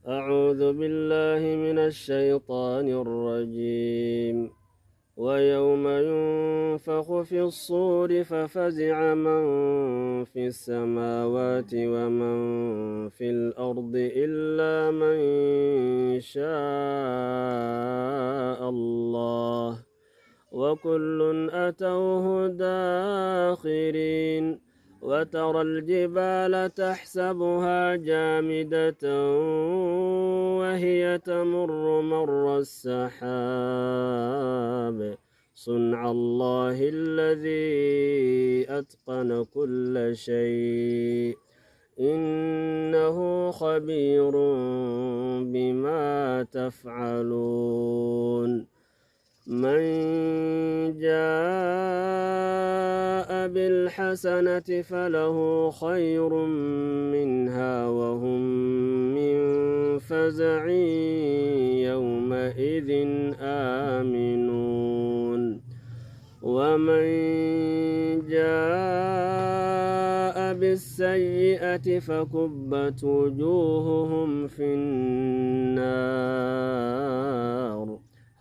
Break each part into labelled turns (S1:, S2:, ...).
S1: أعوذ بالله من الشيطان الرجيم. ويوم ينفخ في الصور ففزع من في السماوات ومن في الأرض إلا من شاء الله وكل أتوه داخرين. وترى الجبال تحسبها جامدة وهي تمر مر السحاب صنع الله الذي أتقن كل شيء إنه خبير بما تفعلون. من جاء بالحسنة فله خير منها وهم من فزع يومئذ آمنون. ومن جاء بالسيئة فكبت وجوههم في النار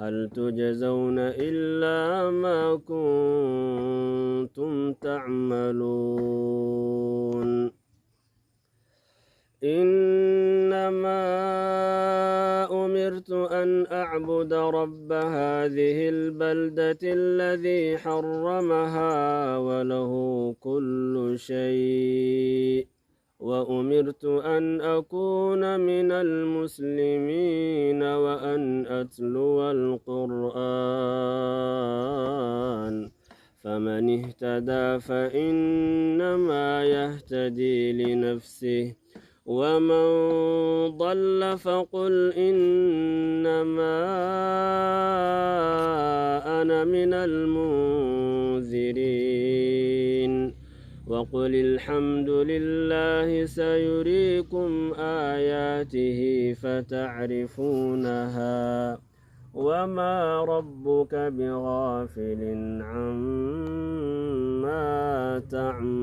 S1: هل تجزون إلا ما كنتم تعملون. إنما أمرت أن أعبد رب هذه البلدة الذي حرمها وله كل شيء وأمرت أن أكون من المسلمين وأن أتلو القرآن فمن اهتدى فإنما يهتدي لنفسه ومن ضل فقل إنما أنا من المنذرين وقل الحمد لله سيريكم آياته فتعرفونها وما ربك بغافل عما تعملون.